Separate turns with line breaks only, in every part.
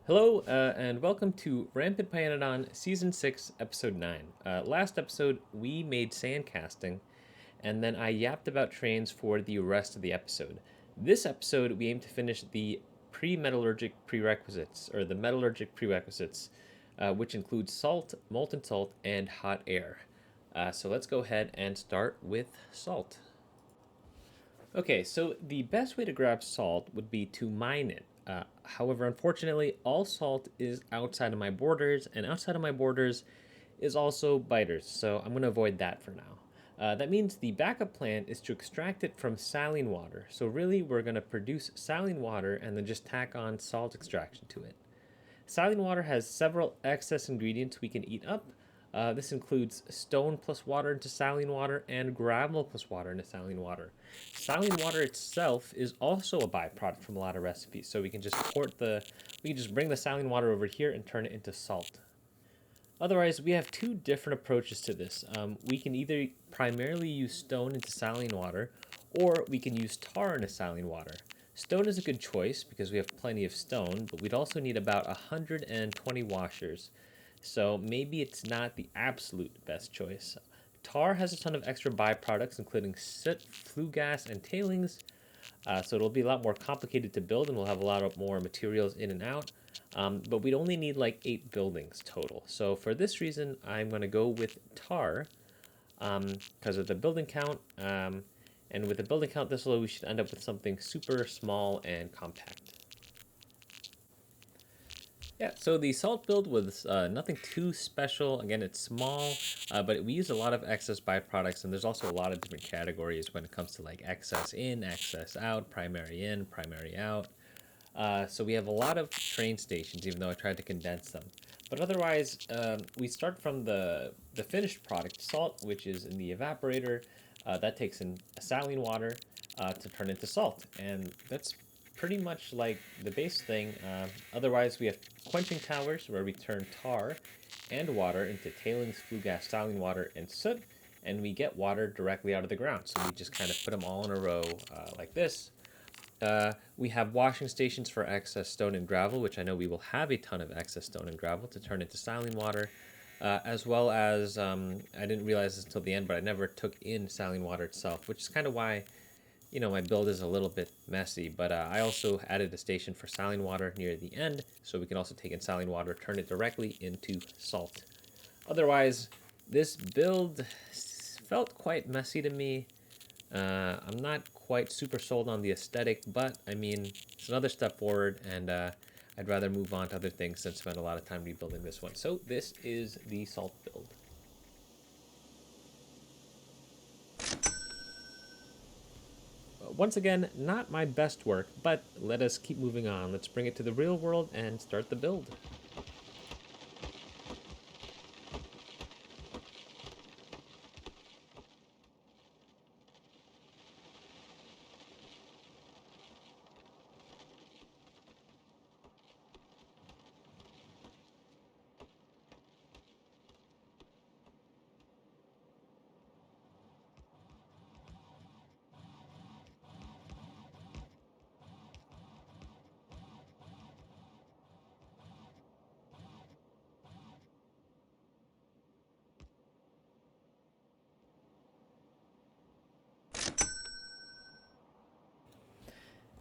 Hello, and welcome to Rampant Pyanodon Season 6, Episode 9. Last episode, we made sand casting, and then I yapped about trains for the rest of the episode. This episode, we aim to finish the pre-metallurgic prerequisites, or the metallurgic prerequisites, which include salt, molten salt, and hot air. So let's go ahead and start with salt. Okay, so the best way to grab salt would be to mine it. However, unfortunately, all salt is outside of my borders, and outside of my borders is also biters, so I'm going to avoid that for now. That means the backup plan is to extract it from saline water. So really, we're going to produce saline water and then just tack on salt extraction to it. Saline water has several excess ingredients we can eat up. This includes stone plus water into saline water and gravel plus water into saline water. Saline water itself is also a byproduct from a lot of recipes, so we can just bring the saline water over here and turn it into salt. Otherwise, we have two different approaches to this. We can either primarily use stone into saline water, or we can use tar into saline water. Stone is a good choice because we have plenty of stone, but we'd also need about 120 washers. So maybe it's not the absolute best choice. Tar has a ton of extra byproducts, including soot, flue gas, and tailings. So it'll be a lot more complicated to build, and we'll have a lot more materials in and out. But we'd only need like 8 buildings total. So for this reason, I'm going to go with tar because of the building count. And with the building count this low, we should end up with something super small and compact. Yeah, so the salt build was nothing too special. Again, it's small, but we use a lot of excess byproducts, and there's also a lot of different categories when it comes to like excess in, excess out, primary in, primary out. So we have a lot of train stations, even though I tried to condense them. But otherwise, we start from the finished product, salt, which is in the evaporator. That takes in saline water to turn into salt. And that's pretty much like the base thing. Otherwise, we have quenching towers where we turn tar and water into tailings, flue gas, saline water, and soot. And we get water directly out of the ground. So we just kind of put them all in a row like this. We have washing stations for excess stone and gravel, which I know we will have a ton of excess stone and gravel to turn into saline water, as well as, I didn't realize this until the end, but I never took in saline water itself, which is kind of why, my build is a little bit messy, but I also added a station for saline water near the end, so we can also take in saline water, turn it directly into salt. Otherwise, this build felt quite messy to me. I'm not quite super sold on the aesthetic, but I mean, it's another step forward, and I'd rather move on to other things than spend a lot of time rebuilding this one. So this is the salt build. Once again, not my best work, but let us keep moving on. Let's bring it to the real world and start the build.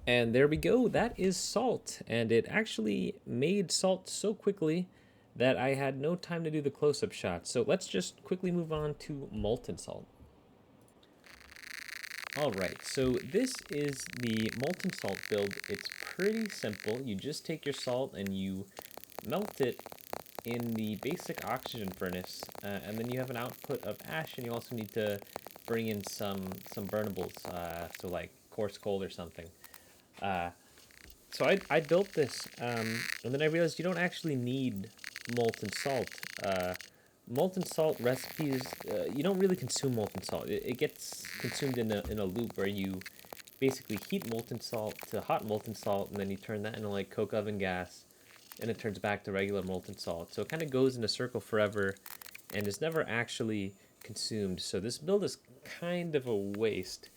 And there we go, that is salt. And it actually made salt so quickly that I had no time to do the close-up shot. So let's just quickly move on to molten salt. Alright, so this is the molten salt build. It's pretty simple. You just take your salt and you melt it in the basic oxygen furnace, and then you have an output of ash, and you also need to bring in some burnables, so like coarse coal or something. So I built this, and then I realized you don't actually need molten salt. Molten salt recipes, you don't really consume molten salt. It gets consumed in a loop where you basically heat molten salt to hot molten salt, and then you turn that into like coke oven gas, and it turns back to regular molten salt. So it kind of goes in a circle forever, and is never actually consumed. So this build is kind of a waste.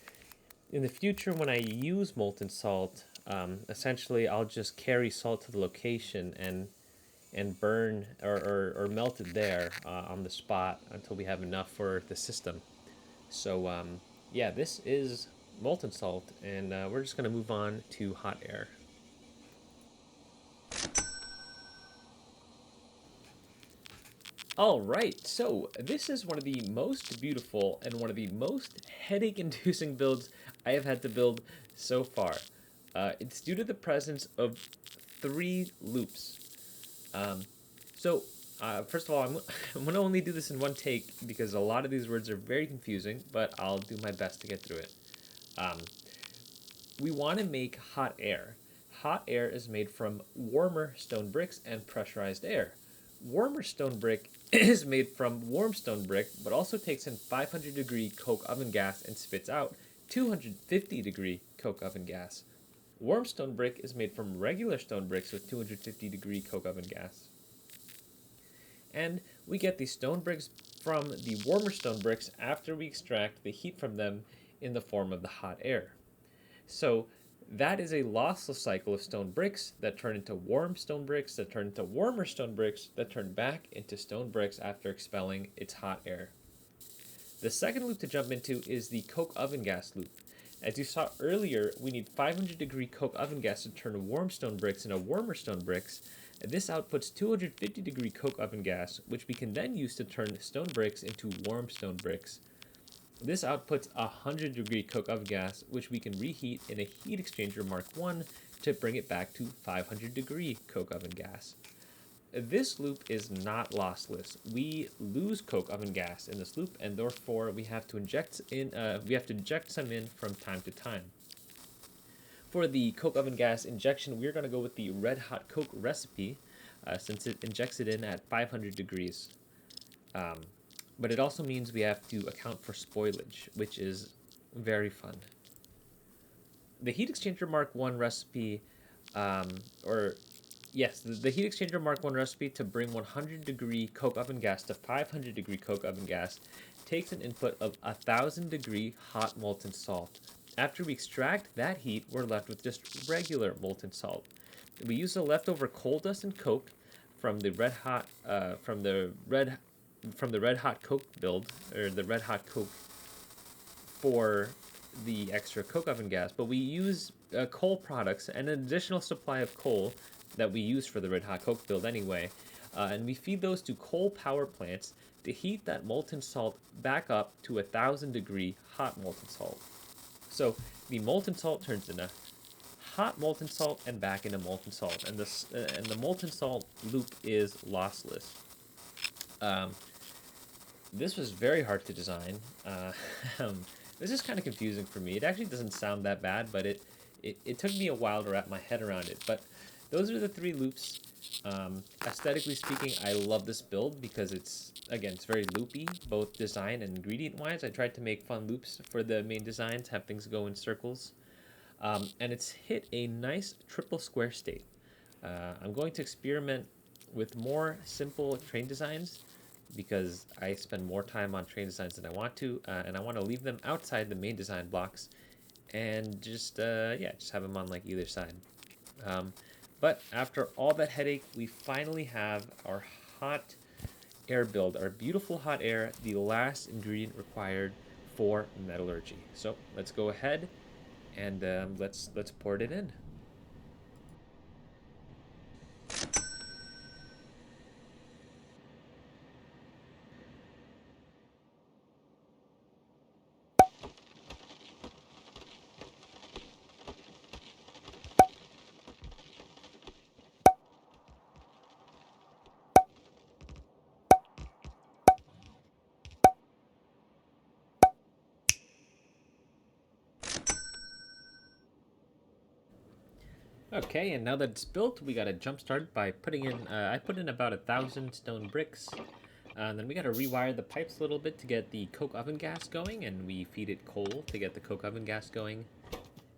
In the future, when I use molten salt, Essentially, I'll just carry salt to the location and burn or melt it there on the spot until we have enough for the system. So yeah, this is molten salt, and we're just going to move on to hot air. All right, so this is one of the most beautiful and one of the most headache-inducing builds I have had to build so far. It's due to the presence of 3 loops. Um, so, first of all, I'm going to only do this in one take because a lot of these words are very confusing, but I'll do my best to get through it. Um, we want to make hot air. Hot air is made from warmer stone bricks and pressurized air. Warmer stone brick is made from warm stone brick, but also takes in 500-degree coke oven gas and spits out 250-degree coke oven gas. Warm stone brick is made from regular stone bricks with 250-degree coke oven gas. And we get the stone bricks from the warmer stone bricks after we extract the heat from them in the form of the hot air. So that is a lossless cycle of stone bricks that turn into warm stone bricks, that turn into warmer stone bricks, that turn back into stone bricks after expelling its hot air. The second loop to jump into is the coke oven gas loop. As you saw earlier, we need 500-degree coke oven gas to turn warm stone bricks into warmer stone bricks. This outputs 250-degree coke oven gas, which we can then use to turn stone bricks into warm stone bricks. This outputs 100-degree coke oven gas, which we can reheat in a heat exchanger Mark I to bring it back to 500-degree coke oven gas. This loop is not lossless. We lose coke oven gas in this loop, and therefore we have to inject some in from time to time. For the coke oven gas injection, we're going to go with the red hot coke recipe, since it injects it in at 500 degrees. But it also means we have to account for spoilage, which is very fun. The heat exchanger Mark I recipe, the heat exchanger Mark I recipe to bring 100-degree coke oven gas to 500-degree coke oven gas takes an input of 1,000-degree hot molten salt. After we extract that heat, we're left with just regular molten salt. We use the leftover coal dust and coke from the red hot coke build, or the red hot coke, for the extra coke oven gas, but we use coal products and an additional supply of coal that we use for the red hot coke build anyway, and we feed those to coal power plants to heat that molten salt back up to 1,000-degree hot molten salt. So the molten salt turns into hot molten salt and back into molten salt, and the molten salt loop is lossless. This was very hard to design. This is kind of confusing for me. It actually doesn't sound that bad, but it took me a while to wrap my head around it. But those are the 3 loops. Aesthetically speaking, I love this build because it's very loopy, both design and ingredient-wise. I tried to make fun loops for the main designs, have things go in circles. And it's hit a nice triple square state. I'm going to experiment with more simple train designs because I spend more time on train designs than I want to, and I want to leave them outside the main design blocks and just have them on like either side. But after all that headache, we finally have our hot air build, our beautiful hot air, the last ingredient required for metallurgy. So let's go ahead and let's pour it in. Okay, and now that it's built, we gotta jump start by putting in, I put in about 1,000 stone bricks. And then we gotta rewire the pipes a little bit to get the coke oven gas going, and we feed it coal to get the coke oven gas going.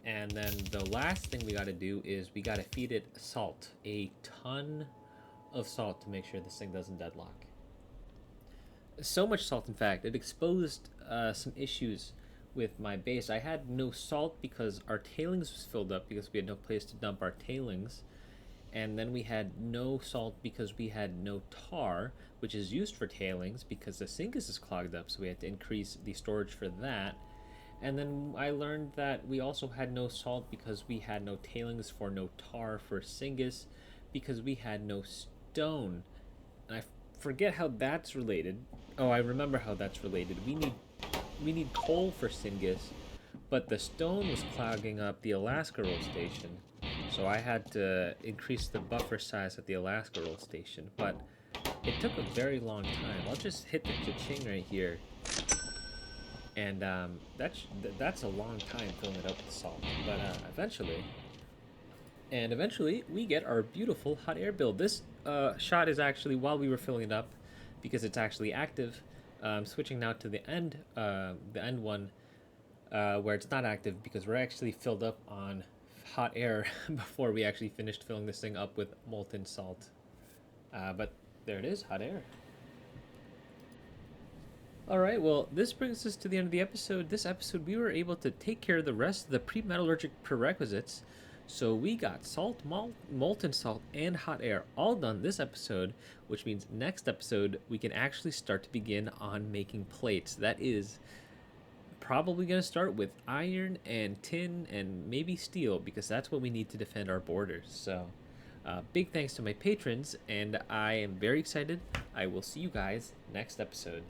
And then the last thing we gotta do is we gotta feed it salt, a ton of salt to make sure this thing doesn't deadlock. So much salt, in fact, it exposed some issues with my base. I had no salt because our tailings was filled up because we had no place to dump our tailings. And then we had no salt because we had no tar, which is used for tailings because the syngas is clogged up, so we had to increase the storage for that. And then I learned that we also had no salt because we had no tailings for no tar for syngas because we had no stone. And I forget how that's related. Oh, I remember how that's related. We need coal for syngas, but the stone was clogging up the Alaska roll station. So I had to increase the buffer size at the Alaska roll station, but it took a very long time. I'll just hit the cha-ching right here. And that's a long time filling it up with salt. But eventually we get our beautiful hot air build. This shot is actually while we were filling it up because it's actually active. Switching now to the end one where it's not active because we're actually filled up on hot air before we actually finished filling this thing up with molten salt. But there it is, hot air. Alright, well, this brings us to the end of the episode. This episode, we were able to take care of the rest of the pre-metallurgic prerequisites. So we got salt, molten salt, and hot air all done this episode, which means next episode, we can actually start to begin on making plates. That is probably going to start with iron and tin and maybe steel, because that's what we need to defend our borders. So big thanks to my patrons, and I am very excited. I will see you guys next episode.